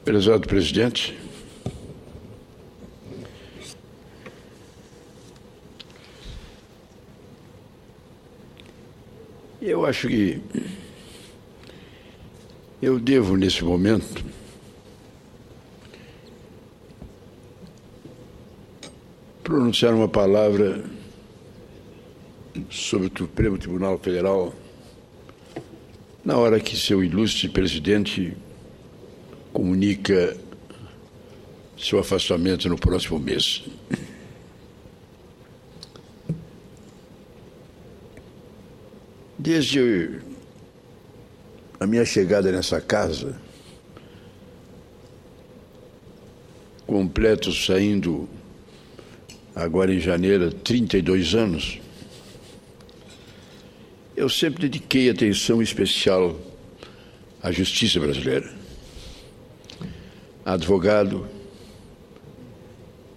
Prezado presidente, eu acho que eu devo, nesse momento, pronunciar uma palavra sobre o Supremo Tribunal Federal na hora que seu ilustre presidente comunica seu afastamento no próximo mês. Desde a minha chegada nessa casa, completo saindo agora em janeiro 32 anos, eu sempre dediquei atenção especial à justiça brasileira. Advogado,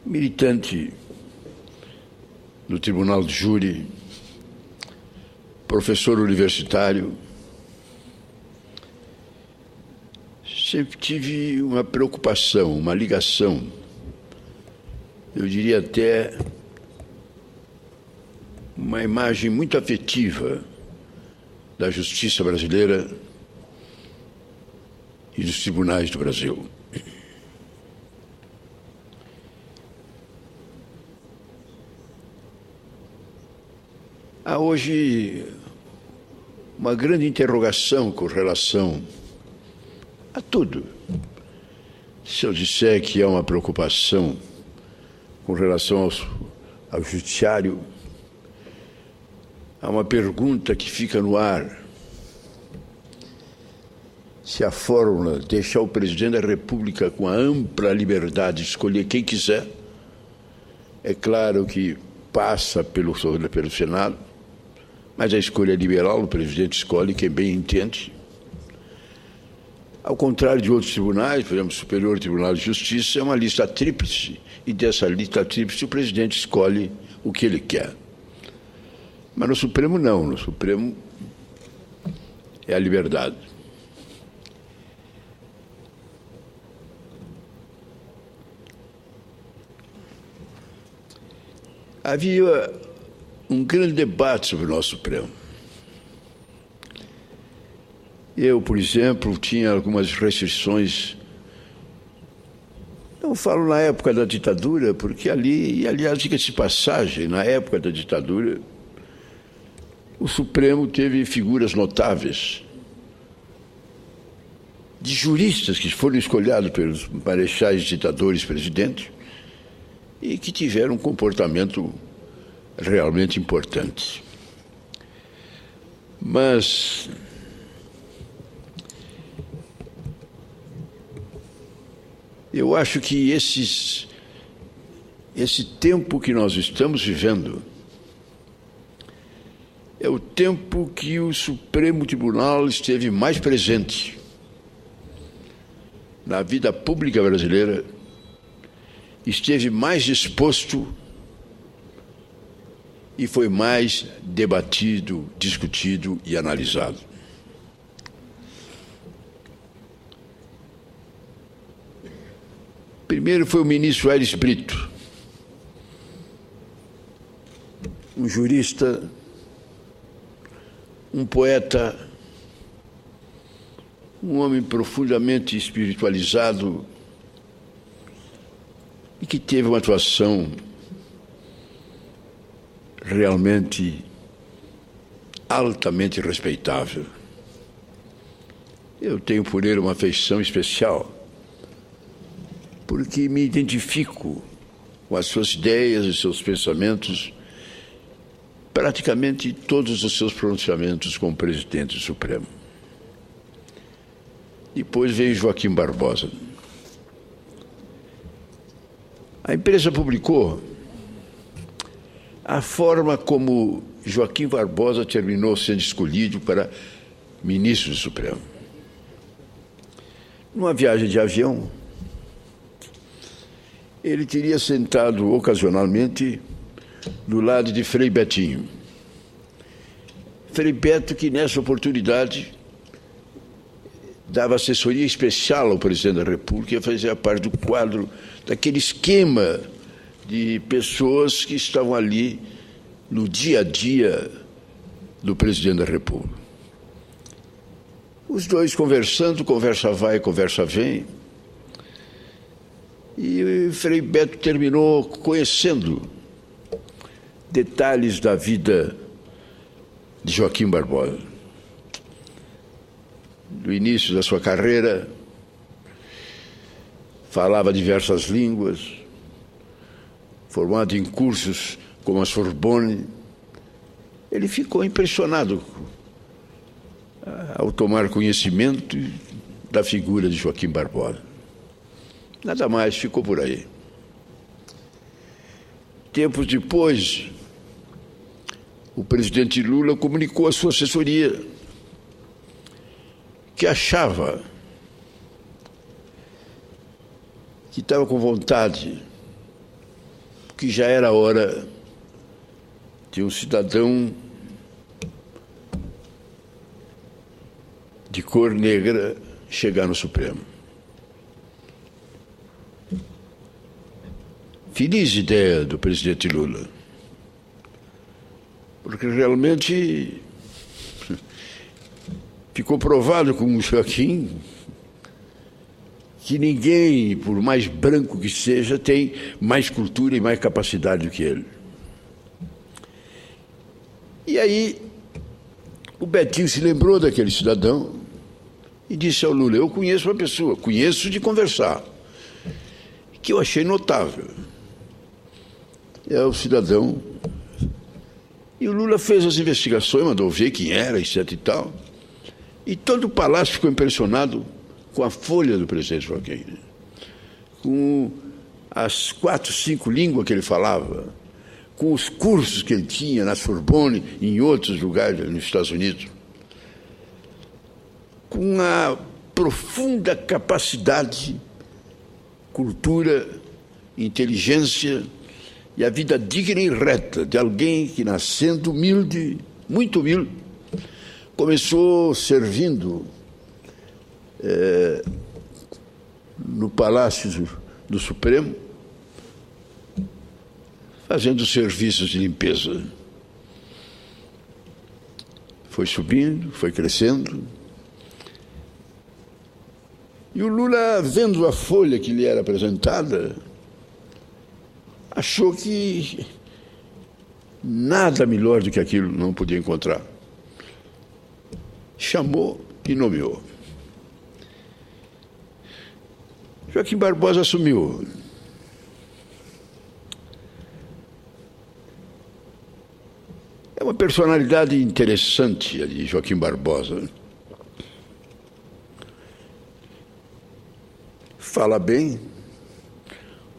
militante no Tribunal de Júri, professor universitário, sempre tive uma preocupação, uma ligação, eu diria até uma imagem muito afetiva da justiça brasileira e dos tribunais do Brasil. Há hoje uma grande interrogação com relação a tudo. Se eu disser que há uma preocupação com relação ao judiciário, há uma pergunta que fica no ar. Se a fórmula deixar o presidente da República com a ampla liberdade de escolher quem quiser, é claro que passa pelo Senado, mas a escolha é liberal, o presidente escolhe quem bem entende. Ao contrário de outros tribunais, por exemplo, o Superior Tribunal de Justiça, é uma lista tríplice, e dessa lista tríplice o presidente escolhe o que ele quer. Mas no Supremo não, no Supremo é a liberdade. Havia um grande debate sobre o nosso Supremo. Eu, por exemplo, tinha algumas restrições. Não falo na época da ditadura, porque ali, e aliás, diga-se de passagem, na época da ditadura, o Supremo teve figuras notáveis de juristas que foram escolhidos pelos marechais, ditadores, presidentes, e que tiveram um comportamento realmente importante. Mas eu acho que esse tempo que nós estamos vivendo é o tempo que o Supremo Tribunal esteve mais presente na vida pública brasileira, esteve mais exposto e foi mais debatido, discutido e analisado. Primeiro foi o ministro Aires Brito, um jurista, um poeta, um homem profundamente espiritualizado e que teve uma atuação realmente altamente respeitável. Eu tenho por ele uma afeição especial, porque me identifico com as suas ideias e seus pensamentos, praticamente todos os seus pronunciamentos como presidente do Supremo. Depois veio Joaquim Barbosa. A imprensa publicou a forma como Joaquim Barbosa terminou sendo escolhido para ministro do Supremo. Numa viagem de avião, ele teria sentado ocasionalmente do lado de Frei Betinho. Frei Beto, que nessa oportunidade dava assessoria especial ao presidente da República e fazia parte do quadro, daquele esquema de pessoas que estavam ali no dia a dia do presidente da República. Os dois conversando, conversa vai, conversa vem, e o Frei Beto terminou conhecendo detalhes da vida de Joaquim Barbosa. No início da sua carreira, falava diversas línguas, formado em cursos como a Sorbonne. Ele ficou impressionado ao tomar conhecimento da figura de Joaquim Barbosa. Nada mais, ficou por aí. Tempos depois, o presidente Lula comunicou à sua assessoria que achava que estava com vontade, que já era hora de um cidadão de cor negra chegar no Supremo. Feliz ideia do presidente Lula, porque realmente ficou provado com o Joaquim que ninguém, por mais branco que seja, tem mais cultura e mais capacidade do que ele. E aí, o Betinho se lembrou daquele cidadão e disse ao Lula: eu conheço uma pessoa, conheço de conversar, que eu achei notável. É o cidadão. E o Lula fez as investigações, mandou ver quem era, etc e tal. E todo o palácio ficou impressionado com a folha do presidente Joaquim, com as 4, 5 línguas que ele falava, com os cursos que ele tinha na Sorbonne e em outros lugares nos Estados Unidos, com a profunda capacidade, cultura, inteligência e a vida digna e reta de alguém que, nascendo humilde, muito humilde, começou servindo no Palácio do Supremo, fazendo serviços de limpeza. Foi subindo, foi crescendo. E o Lula, vendo a folha que lhe era apresentada, achou que nada melhor do que aquilo não podia encontrar. Chamou e nomeou. Joaquim Barbosa assumiu. É uma personalidade interessante a de Joaquim Barbosa. Fala bem.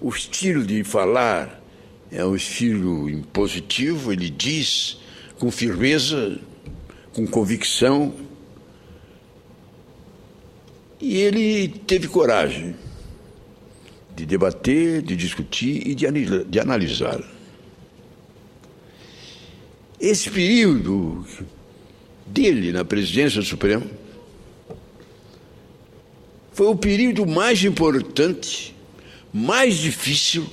O estilo de falar é um estilo impositivo, ele diz com firmeza, com convicção. E ele teve coragem de debater, de discutir e de analisar. Esse período dele na presidência do Supremo foi o período mais importante, mais difícil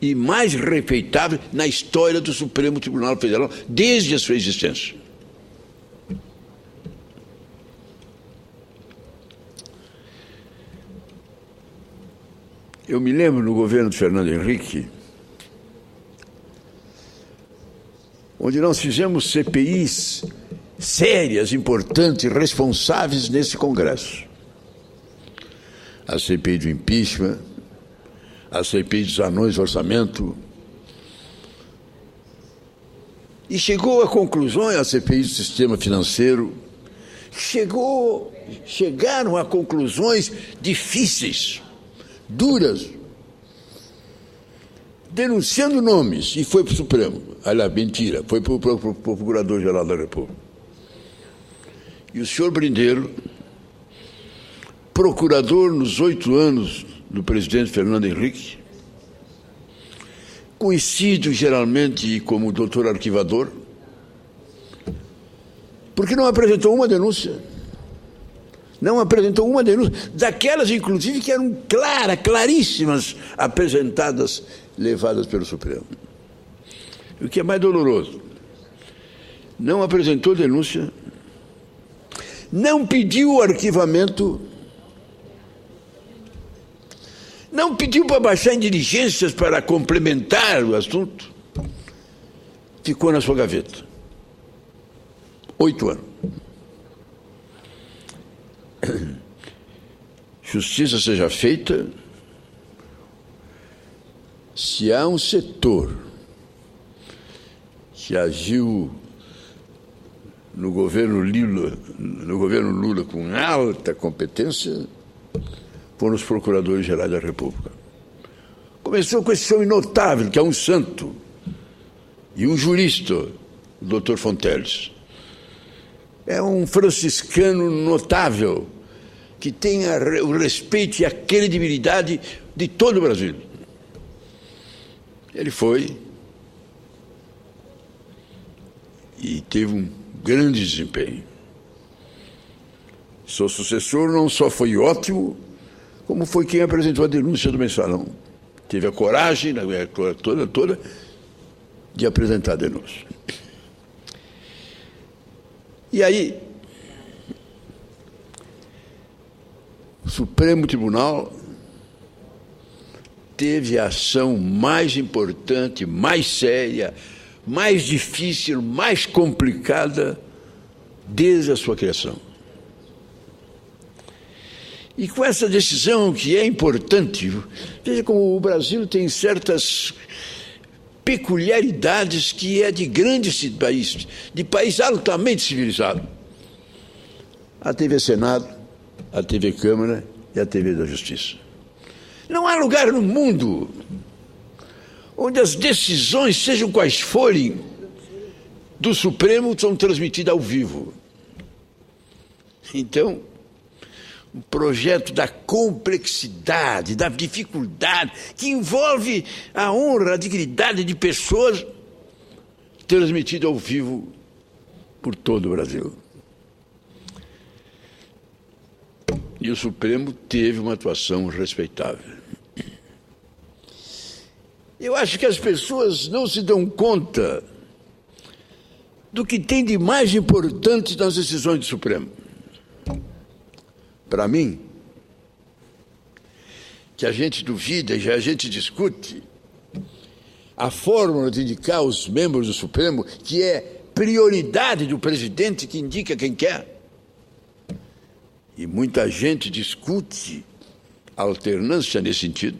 e mais respeitável na história do Supremo Tribunal Federal desde a sua existência. Eu me lembro no governo de Fernando Henrique, onde nós fizemos CPIs sérias, importantes, responsáveis nesse Congresso. A CPI do impeachment, a CPI dos anões do orçamento. E chegou a conclusões, a CPI do sistema financeiro, chegaram a conclusões difíceis, duras, denunciando nomes, e foi para o Supremo. Aliás, mentira, foi para o Procurador-Geral da República. E o senhor Brindeiro, procurador nos 8 anos do presidente Fernando Henrique, conhecido geralmente como doutor arquivador, porque não apresentou uma denúncia. Não apresentou uma denúncia, daquelas, inclusive, que eram claríssimas, apresentadas, levadas pelo Supremo. O que é mais doloroso, não apresentou denúncia, não pediu o arquivamento, não pediu para baixar em diligências para complementar o assunto, ficou na sua gaveta. 8 anos. Justiça seja feita. Se há um setor que agiu no governo Lula com alta competência, foram os procuradores-gerais da República. Começou com esse homem notável, que é um santo, e um jurista, o doutor Fonteles. É um franciscano notável, que tem o respeito e a credibilidade de todo o Brasil. Ele foi e teve um grande desempenho. Seu sucessor não só foi ótimo, como foi quem apresentou a denúncia do mensalão. Teve a coragem, toda, de apresentar a denúncia. E aí, o Supremo Tribunal teve a ação mais importante, mais séria, mais difícil, mais complicada desde a sua criação. E com essa decisão, que é importante, veja como o Brasil tem certas peculiaridades que é de grandes países, de país altamente civilizado. A TV Senado, a TV Câmara e a TV da Justiça. Não há lugar no mundo onde as decisões, sejam quais forem, do Supremo, são transmitidas ao vivo. Então, um projeto da complexidade, da dificuldade, que envolve a honra, a dignidade de pessoas, transmitido ao vivo por todo o Brasil. E o Supremo teve uma atuação respeitável. Eu acho que as pessoas não se dão conta do que tem de mais importante nas decisões do Supremo. Para mim, que a gente duvida e a gente discute, a fórmula de indicar os membros do Supremo, que é prioridade do presidente que indica quem quer. E muita gente discute a alternância nesse sentido.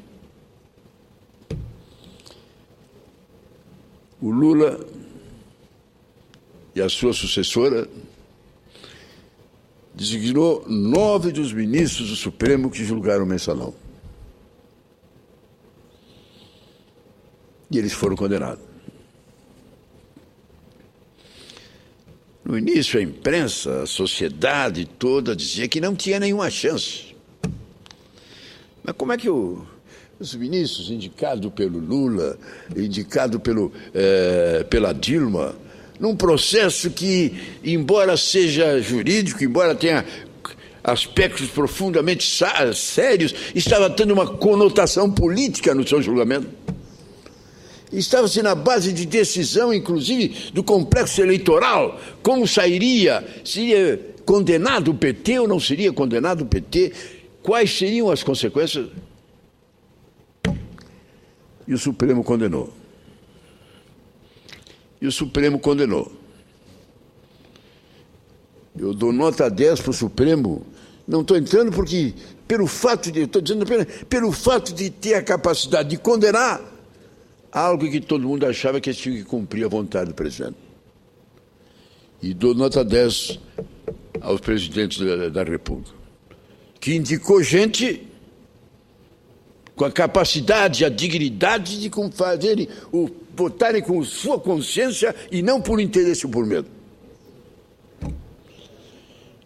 O Lula e a sua sucessora designou 9 dos ministros do Supremo que julgaram o mensalão. E eles foram condenados. No início, a imprensa, a sociedade toda dizia que não tinha nenhuma chance. Mas como é que os ministros indicados pelo Lula, indicados pela Dilma, num processo que, embora seja jurídico, embora tenha aspectos profundamente sérios, estava tendo uma conotação política no seu julgamento? Estava-se na base de decisão, inclusive, do complexo eleitoral. Como sairia? Seria condenado o PT ou não seria condenado o PT? Quais seriam as consequências? E o Supremo condenou. E o Supremo condenou. Eu dou nota 10 para o Supremo. Não estou entrando porque, estou dizendo apenas pelo fato de ter a capacidade de condenar algo que todo mundo achava que eles tinham que cumprir a vontade do presidente. E dou nota 10 aos presidentes da República, que indicou gente com a capacidade, a dignidade de fazerem, votarem com sua consciência e não por interesse ou por medo.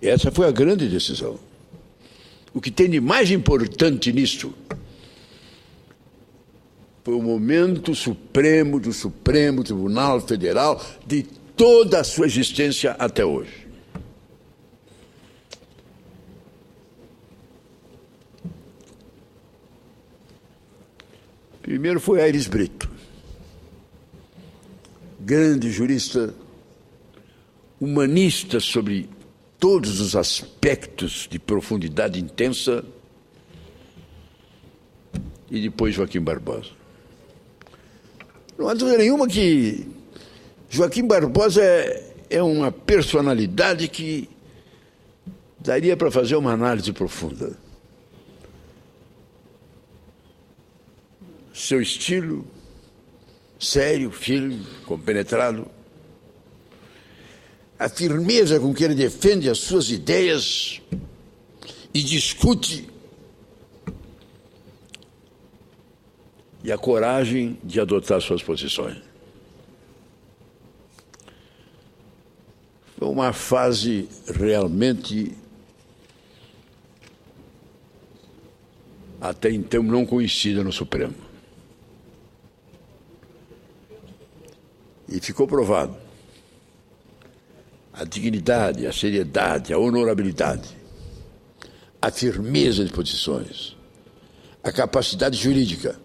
Essa foi a grande decisão. O que tem de mais importante nisto foi o momento supremo do Supremo Tribunal Federal de toda a sua existência até hoje. Primeiro foi Aires Brito, grande jurista, humanista sobre todos os aspectos de profundidade intensa, e depois Joaquim Barbosa. Não há dúvida nenhuma que Joaquim Barbosa é uma personalidade que daria para fazer uma análise profunda. Seu estilo, sério, firme, compenetrado, a firmeza com que ele defende as suas ideias e discute, e a coragem de adotar suas posições. Foi uma fase realmente, até então, não conhecida no Supremo. E ficou provado a dignidade, a seriedade, a honorabilidade, a firmeza de posições, a capacidade jurídica,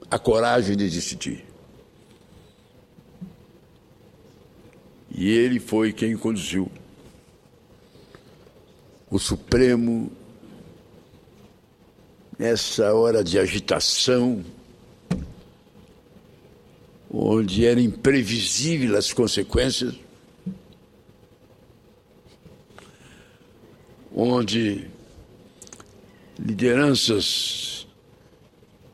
a coragem de decidir. E ele foi quem conduziu o Supremo nessa hora de agitação, onde era imprevisível as consequências, onde lideranças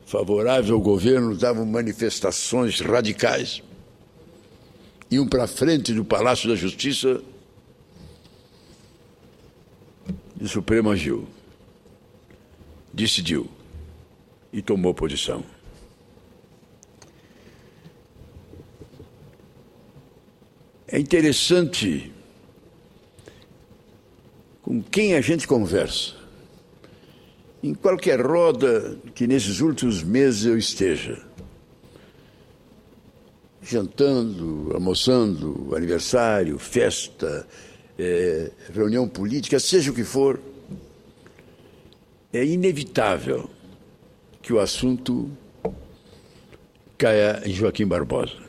favoráveis ao governo davam manifestações radicais, iam para frente do Palácio da Justiça, e o Supremo agiu, decidiu e tomou posição. É interessante com quem a gente conversa, em qualquer roda que nesses últimos meses eu esteja, jantando, almoçando, aniversário, festa, reunião política, seja o que for, é inevitável que o assunto caia em Joaquim Barbosa.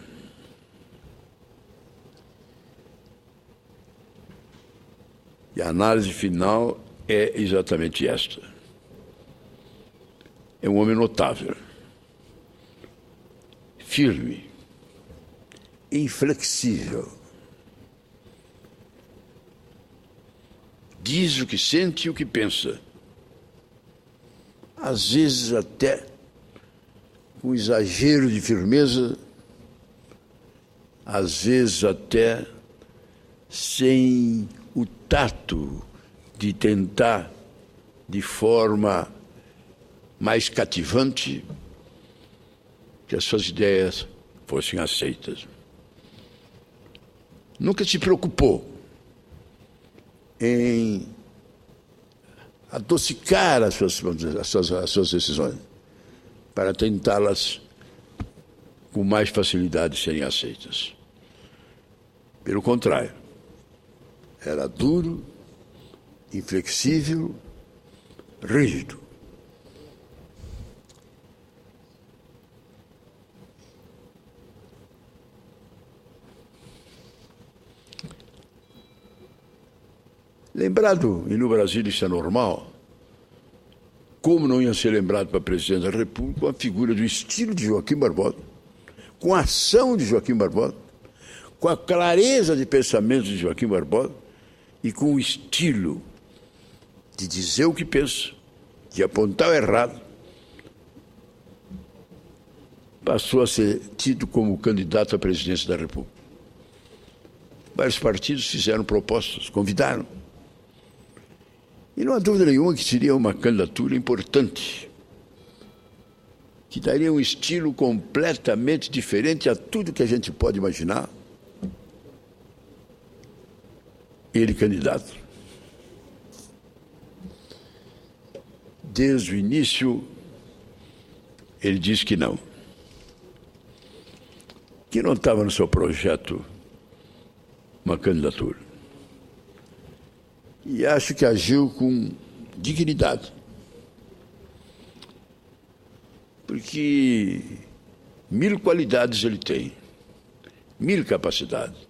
E a análise final é exatamente esta. É um homem notável, firme, inflexível. Diz o que sente e o que pensa. Às vezes até com exagero de firmeza, às vezes até sem o tato de tentar, de forma mais cativante, que as suas ideias fossem aceitas. Nunca se preocupou em adocicar as suas decisões para tentá-las com mais facilidade serem aceitas. Pelo contrário, era duro, inflexível, rígido. Lembrado, e no Brasil isso é normal, como não ia ser lembrado para presidente da República, com a figura do estilo de Joaquim Barbosa, com a ação de Joaquim Barbosa, com a clareza de pensamento de Joaquim Barbosa e com o estilo de dizer o que pensa, de apontar o errado, passou a ser tido como candidato à presidência da República. Vários partidos fizeram propostas, convidaram. E não há dúvida nenhuma que seria uma candidatura importante, que daria um estilo completamente diferente a tudo que a gente pode imaginar. Ele candidato. Desde o início, ele disse que não. Que não estava no seu projeto uma candidatura. E acho que agiu com dignidade. porque 1000 qualidades ele tem, 1000 capacidades.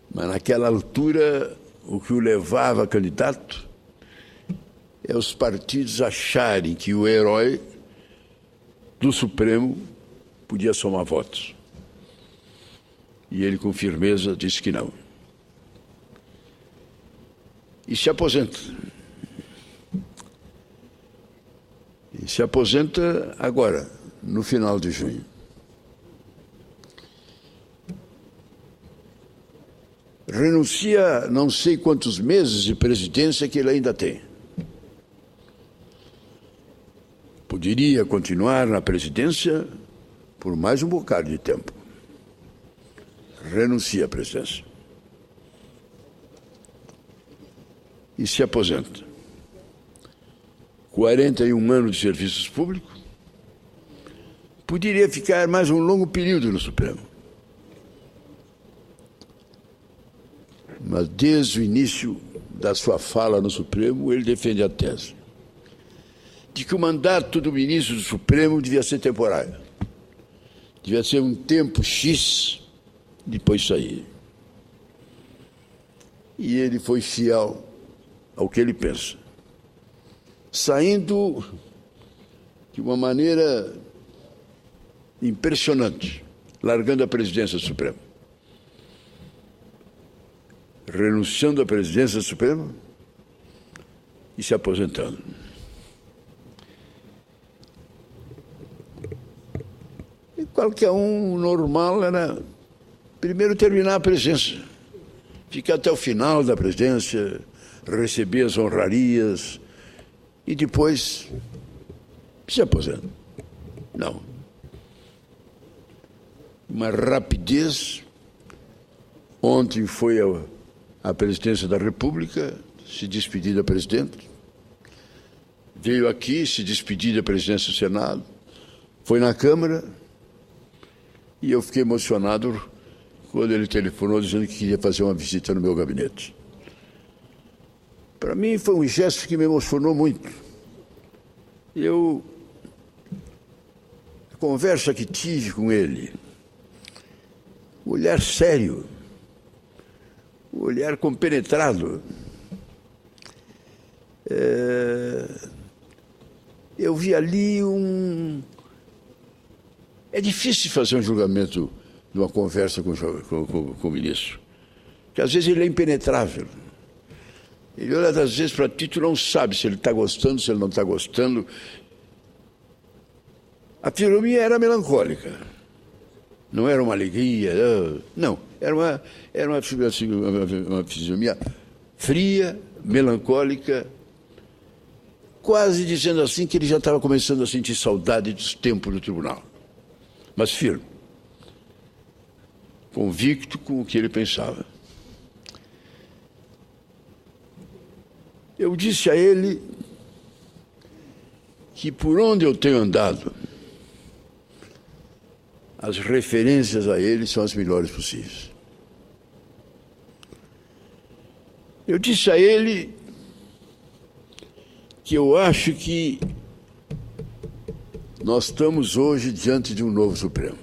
Mas naquela altura, o que o levava a candidato é os partidos acharem que o herói do Supremo podia somar votos. E ele, com firmeza, disse que não. E se aposenta. E se aposenta agora, no final de junho. Renuncia não sei quantos meses de presidência que ele ainda tem. Poderia continuar na presidência por mais um bocado de tempo. Renuncia à presidência. E se aposenta. 41 anos de serviços públicos. Poderia ficar mais um longo período no Supremo. Mas desde o início da sua fala no Supremo, ele defende a tese de que o mandato do ministro do Supremo devia ser temporário. Devia ser um tempo X, depois sair. E ele foi fiel ao que ele pensa. Saindo de uma maneira impressionante, largando a presidência do Supremo. Renunciando à presidência do Supremo e se aposentando. E qualquer um normal era primeiro terminar a presidência, ficar até o final da presidência, receber as honrarias e depois se aposenta. Não. Uma rapidez. Ontem foi a presidência da República, se despedir da presidente. Veio aqui se despedir da presidência do Senado. Foi na Câmara. E eu fiquei emocionado quando ele telefonou dizendo que queria fazer uma visita no meu gabinete. Para mim foi um gesto que me emocionou muito. A conversa que tive com ele, o olhar sério, o olhar compenetrado, eu vi ali É difícil fazer um julgamento de uma conversa com o ministro, porque às vezes ele é impenetrável. Ele olha às vezes para ti, tu não sabe se ele está gostando, se ele não está gostando. A fisionomia era melancólica, não era uma alegria, não, era uma fisionomia fria, melancólica, quase dizendo assim que ele já estava começando a sentir saudade dos tempos do tribunal, mas firme, convicto com o que ele pensava. Eu disse a ele que por onde eu tenho andado, as referências a ele são as melhores possíveis. Eu disse a ele que eu acho que nós estamos hoje diante de um novo Supremo.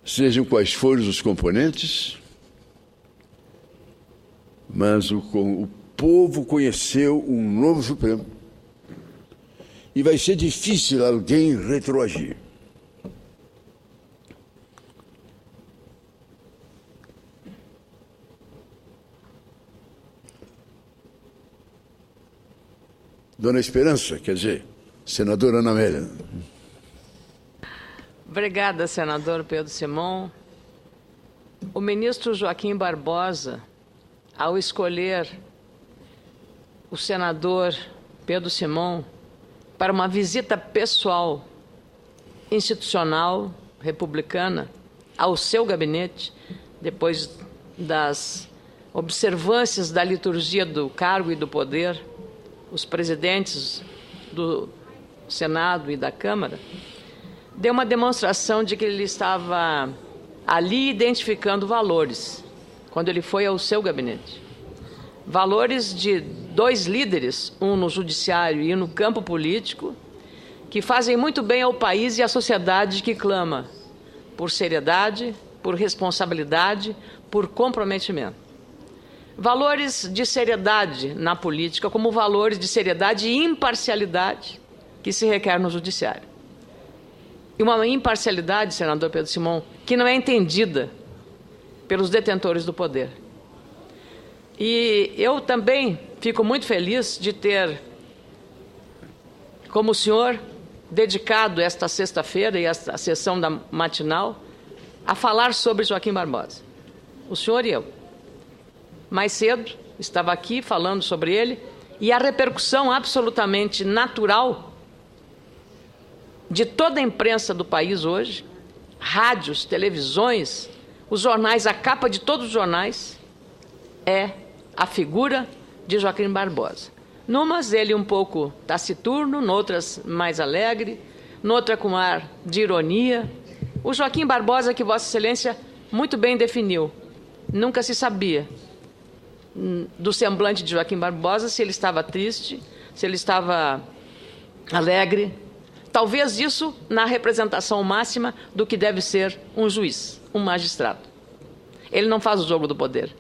Sejam quais forem os componentes, mas o povo conheceu um novo Supremo. E vai ser difícil alguém retroagir. Dona Esperança, quer dizer, senadora Ana Amélia. Obrigada, senador Pedro Simão. O ministro Joaquim Barbosa, ao escolher o senador Pedro Simão para uma visita pessoal, institucional, republicana, ao seu gabinete, depois das observâncias da liturgia do cargo e do poder, os presidentes do Senado e da Câmara, deu uma demonstração de que ele estava ali identificando valores, quando ele foi ao seu gabinete. valores de dois líderes, um no judiciário e um no campo político, que fazem muito bem ao país e à sociedade que clama por seriedade, por responsabilidade, por comprometimento. Valores de seriedade na política, como valores de seriedade e imparcialidade que se requer no judiciário. E uma imparcialidade, senador Pedro Simão, que não é entendida pelos detentores do poder. E eu também fico muito feliz de ter, como o senhor, dedicado esta sexta-feira e esta sessão da matinal a falar sobre Joaquim Barbosa. O senhor e eu. Mais cedo, estava aqui falando sobre ele e a repercussão absolutamente natural de toda a imprensa do país hoje, rádios, televisões, os jornais, a capa de todos os jornais é a figura de Joaquim Barbosa. Numas ele um pouco taciturno, noutras mais alegre, noutra com ar de ironia. O Joaquim Barbosa que Vossa Excelência muito bem definiu. Nunca se sabia do semblante de Joaquim Barbosa se ele estava triste, se ele estava alegre. Talvez isso na representação máxima do que deve ser um juiz, um magistrado. Ele não faz o jogo do poder.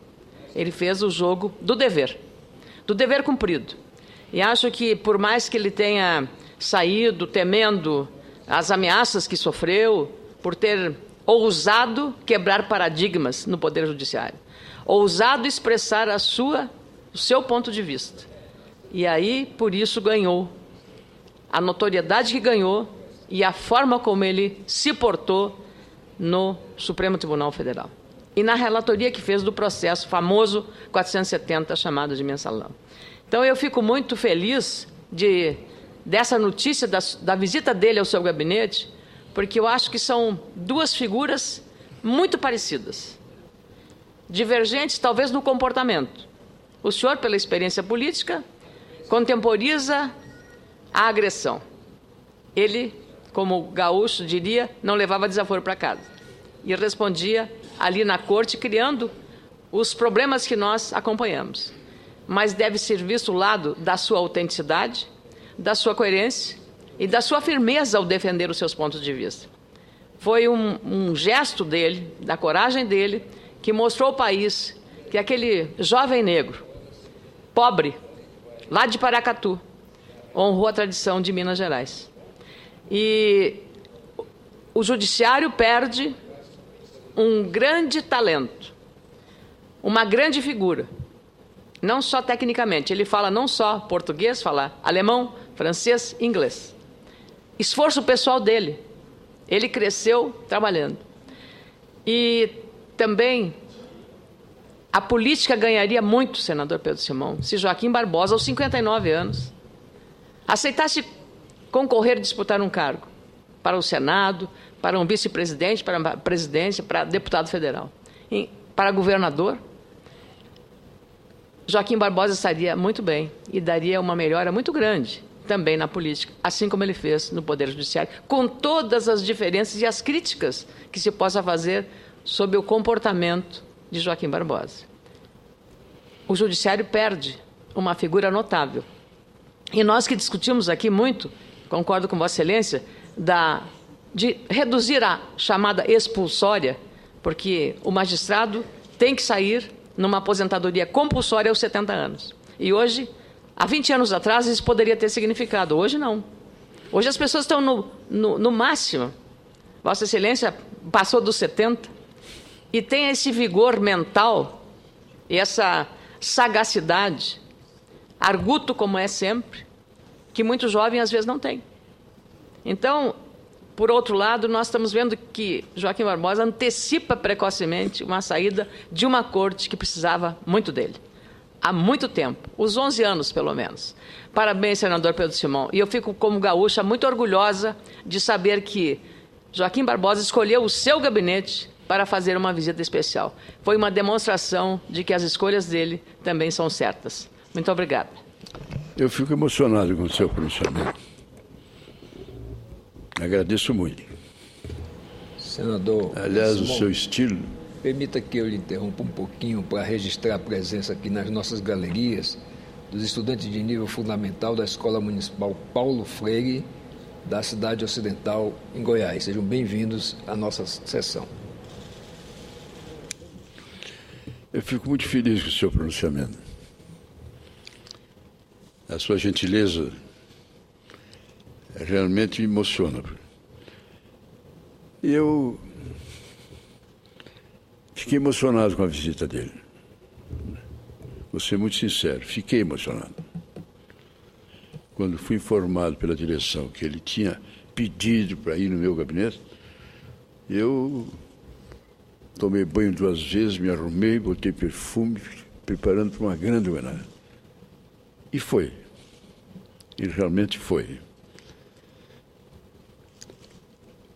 Ele fez o jogo do dever cumprido. E acho que, por mais que ele tenha saído temendo as ameaças que sofreu, por ter ousado quebrar paradigmas no Poder Judiciário, ousado expressar o seu ponto de vista. E aí, por isso, ganhou a notoriedade que ganhou e a forma como ele se portou no Supremo Tribunal Federal. E na relatoria que fez do processo famoso 470, chamado de mensalão. Então, eu fico muito feliz dessa notícia da visita dele ao seu gabinete, porque eu acho que são duas figuras muito parecidas, divergentes talvez no comportamento. O senhor, pela experiência política, contemporiza a agressão. Ele, como gaúcho diria, não levava desaforo para casa e respondia ali na corte, criando os problemas que nós acompanhamos. Mas deve ser visto o lado da sua autenticidade, da sua coerência e da sua firmeza ao defender os seus pontos de vista. Foi um gesto dele, da coragem dele, que mostrou ao país que aquele jovem negro, pobre, lá de Paracatu, honrou a tradição de Minas Gerais. E o judiciário perde um grande talento, uma grande figura, não só tecnicamente. Ele fala não só português, fala alemão, francês, inglês. Esforço pessoal dele. Ele cresceu trabalhando. E também a política ganharia muito, senador Pedro Simão, se Joaquim Barbosa, aos 59 anos, aceitasse concorrer e disputar um cargo para o Senado, para um vice-presidente, para a presidência, para deputado federal, para governador. Joaquim Barbosa estaria muito bem e daria uma melhora muito grande também na política, assim como ele fez no Poder Judiciário, com todas as diferenças e as críticas que se possa fazer sobre o comportamento de Joaquim Barbosa. O Judiciário perde uma figura notável. E nós que discutimos aqui muito, concordo com Vossa Excelência, de reduzir a chamada expulsória, porque o magistrado tem que sair numa aposentadoria compulsória aos 70 anos. E hoje, há 20 anos atrás, isso poderia ter significado. Hoje, não. Hoje as pessoas estão no máximo. Vossa Excelência passou dos 70 e tem esse vigor mental e essa sagacidade, arguto como é sempre, que muito jovem às vezes não tem. Então, por outro lado, nós estamos vendo que Joaquim Barbosa antecipa precocemente uma saída de uma corte que precisava muito dele. Há muito tempo, uns 11 anos pelo menos. Parabéns, senador Pedro Simão. E eu fico, como gaúcha, muito orgulhosa de saber que Joaquim Barbosa escolheu o seu gabinete para fazer uma visita especial. Foi uma demonstração de que as escolhas dele também são certas. Muito obrigada. Eu fico emocionado com o seu pronunciamento. Agradeço muito. Senador. Aliás, o seu estilo Permita que eu lhe interrompa um pouquinho para registrar a presença aqui nas nossas galerias dos estudantes de nível fundamental da Escola Municipal Paulo Freire, da cidade ocidental, em Goiás. Sejam bem-vindos à nossa sessão. Eu fico muito feliz com o seu pronunciamento. A sua gentileza realmente me emociona. Eu fiquei emocionado com a visita dele. Vou ser muito sincero, fiquei emocionado. Quando fui informado pela direção que ele tinha pedido para ir no meu gabinete, eu tomei banho 2 vezes, me arrumei, botei perfume, preparando para uma grande homenagem. E foi. E realmente foi.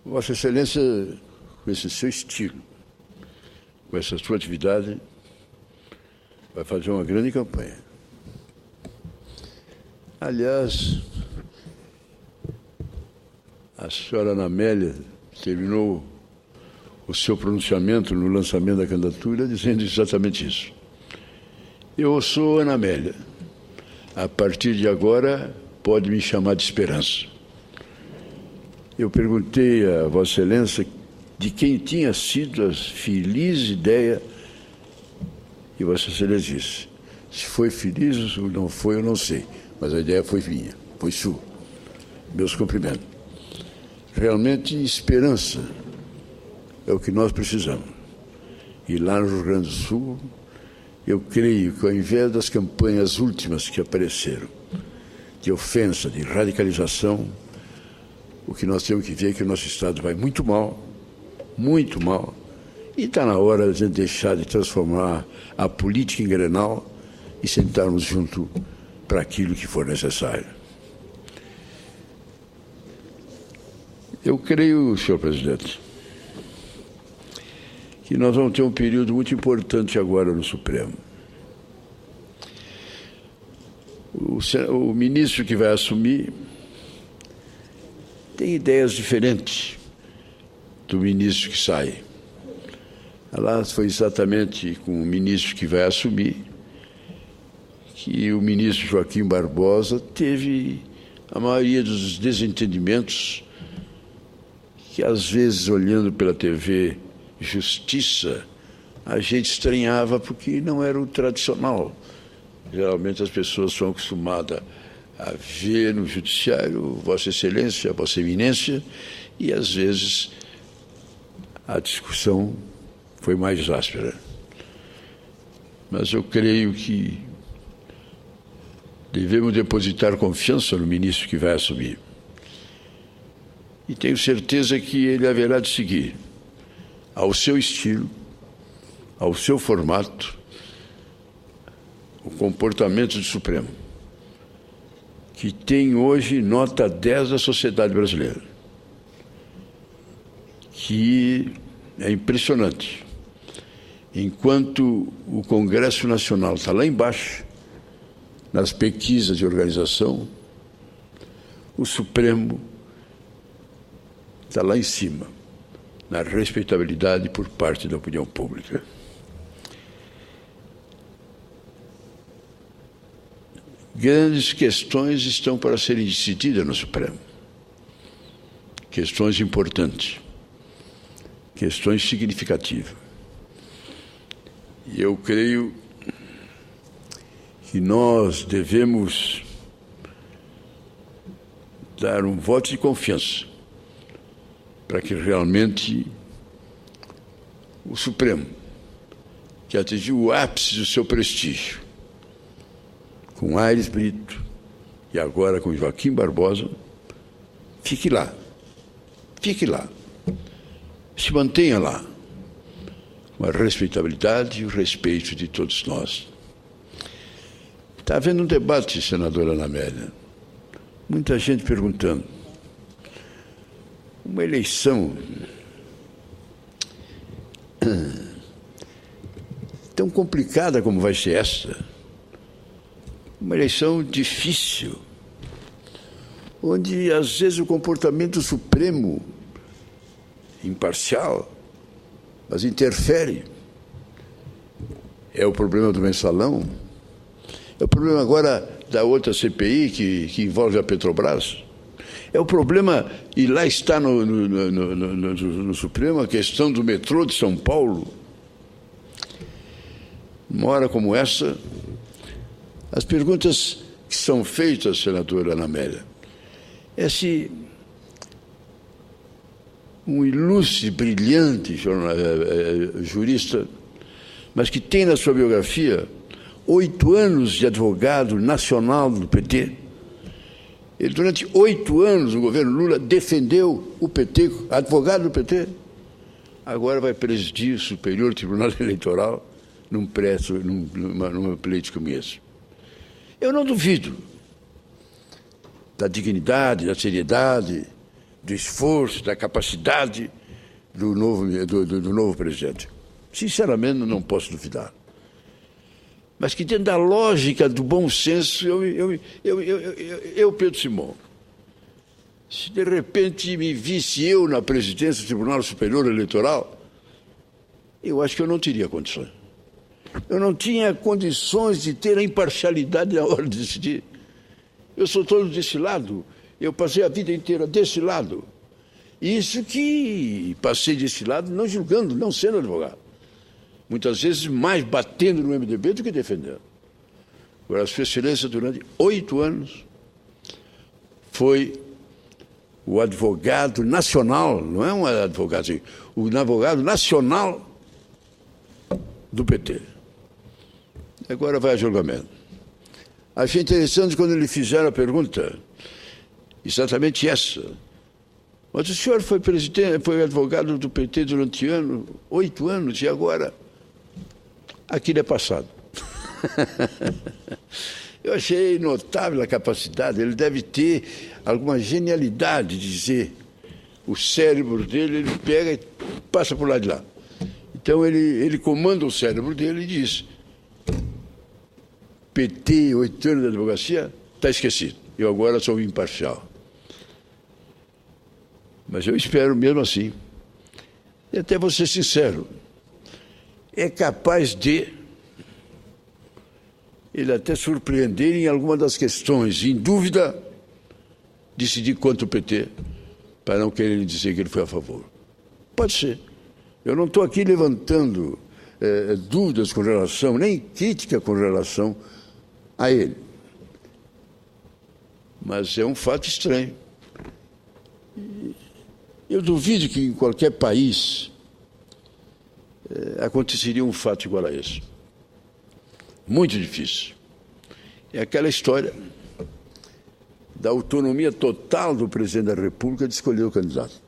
Vossa Excelência, com esse seu estilo, com essa sua atividade, vai fazer uma grande campanha. Aliás, a senhora Ana Amélia terminou o seu pronunciamento no lançamento da candidatura dizendo exatamente isso. Eu sou Ana Amélia. A partir de agora, pode me chamar de Esperança. Eu perguntei a Vossa Excelência de quem tinha sido a feliz ideia e Vossa Excelência disse, se foi feliz ou não foi, eu não sei, mas a ideia foi minha, foi sua. Meus cumprimentos. Realmente, esperança é o que nós precisamos. E lá no Rio Grande do Sul, eu creio que ao invés das campanhas últimas que apareceram, de ofensa, de radicalização, o que nós temos que ver é que o nosso Estado vai muito mal, e está na hora de deixar de transformar a política em grenal e sentarmos junto para aquilo que for necessário. Eu creio, senhor presidente, que nós vamos ter um período muito importante agora no Supremo. O ministro que vai assumir tem ideias diferentes do ministro que sai. Lá foi exatamente com o ministro que vai assumir que o ministro Joaquim Barbosa teve a maioria dos desentendimentos que, às vezes, olhando pela TV Justiça, a gente estranhava porque não era o tradicional. Geralmente as pessoas são acostumadas a ver no judiciário Vossa Excelência, Vossa Eminência, e às vezes a discussão foi mais áspera. Mas eu creio que devemos depositar confiança no ministro que vai assumir. E tenho certeza que ele haverá de seguir ao seu estilo, ao seu formato, o comportamento do Supremo, que tem hoje nota 10 da sociedade brasileira, que é impressionante. Enquanto o Congresso Nacional está lá embaixo, nas pesquisas de organização, o Supremo está lá em cima, na respeitabilidade por parte da opinião pública. Grandes questões estão para serem decididas no Supremo. Questões importantes, questões significativas. E eu creio que nós devemos dar um voto de confiança para que realmente o Supremo, que atingiu o ápice do seu prestígio, com Aires Brito e agora com Joaquim Barbosa, fique lá, se mantenha lá, com a respeitabilidade e o respeito de todos nós. Está havendo um debate, senadora Ana Amélia, muita gente perguntando, uma eleição tão complicada como vai ser essa, uma eleição difícil, onde às vezes o comportamento supremo, imparcial, mas interfere É o problema do mensalão? É o problema agora da outra CPI que envolve a Petrobras? É o problema, e lá está no Supremo, a questão do metrô de São Paulo. Numa hora como essa, as perguntas que são feitas, senadora Ana Amélia, é se um ilustre, brilhante jurista, mas que tem na sua biografia 8 anos de advogado nacional do PT. Ele, durante 8 anos, o governo Lula defendeu o PT, advogado do PT. Agora vai presidir o Superior Tribunal Eleitoral num pleito como esse. Eu não duvido da dignidade, da seriedade, do esforço, da capacidade do novo presidente. Sinceramente, não posso duvidar. Mas que dentro da lógica do bom senso, Pedro Simão, se de repente me visse eu na presidência do Tribunal Superior Eleitoral, eu acho que eu não teria condições. Eu não tinha condições de ter a imparcialidade na hora de decidir. Eu sou todo desse lado, eu passei a vida inteira desse lado. Isso que passei desse lado não julgando, não sendo advogado. Muitas vezes mais batendo no MDB do que defendendo. Agora, a sua excelência, durante 8 anos, foi o advogado nacional, não é um advogado assim, o advogado nacional do PT. Agora vai a julgamento. Achei interessante quando lhe fizeram a pergunta, exatamente essa. Mas o senhor foi presidente, foi advogado do PT durante 8 anos, e agora aquilo é passado. Eu achei notável a capacidade, ele deve ter alguma genialidade de dizer. O cérebro dele, ele pega e passa por lá de lá. Então ele comanda o cérebro dele e diz: PT, 8 anos de advocacia, está esquecido. Eu agora sou imparcial. Mas eu espero mesmo assim. E até vou ser sincero, é capaz de ele até surpreender em alguma das questões, em dúvida, decidir contra o PT, para não querer dizer que ele foi a favor. Pode ser. Eu não estou aqui levantando dúvidas com relação, nem crítica com relação a ele. Mas é um fato estranho. Eu duvido que em qualquer país aconteceria um fato igual a esse. Muito difícil. É aquela história da autonomia total do presidente da República de escolher o candidato.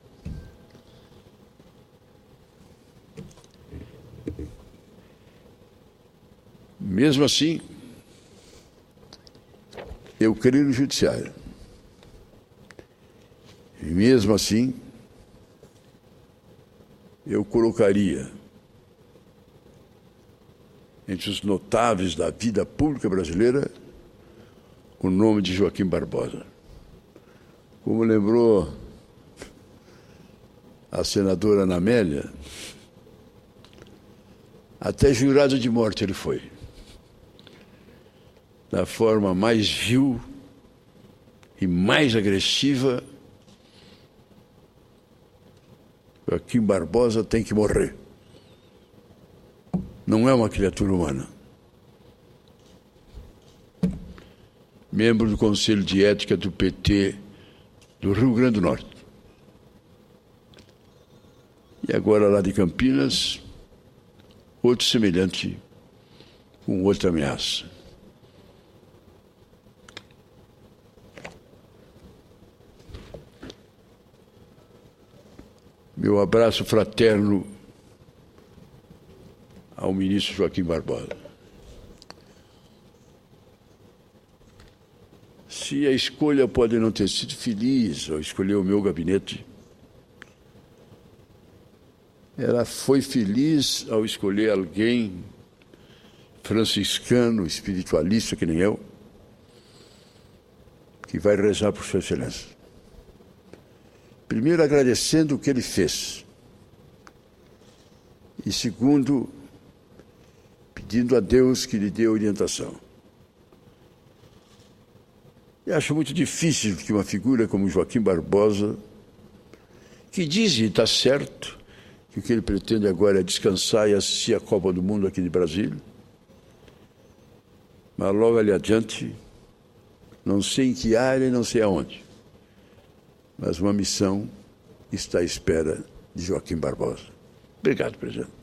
Mesmo assim, eu creio no judiciário. E mesmo assim, eu colocaria entre os notáveis da vida pública brasileira o nome de Joaquim Barbosa. Como lembrou a senadora Ana Amélia, até jurado de morte ele foi. Da forma mais vil e mais agressiva, Joaquim Barbosa tem que morrer. Não é uma criatura humana. Membro do Conselho de Ética do PT do Rio Grande do Norte. E agora lá de Campinas, outro semelhante com outra ameaça. Meu abraço fraterno ao ministro Joaquim Barbosa. Se a escolha pode não ter sido feliz ao escolher o meu gabinete, ela foi feliz ao escolher alguém franciscano, espiritualista que nem eu, que vai rezar por Sua Excelência. Primeiro, agradecendo o que ele fez. E segundo, pedindo a Deus que lhe dê orientação. E acho muito difícil que uma figura como Joaquim Barbosa, que diz, e está certo, que o que ele pretende agora é descansar e assistir a Copa do Mundo aqui de Brasília, mas logo ali adiante, não sei em que área e não sei aonde, mas uma missão está à espera de Joaquim Barbosa. Obrigado, presidente.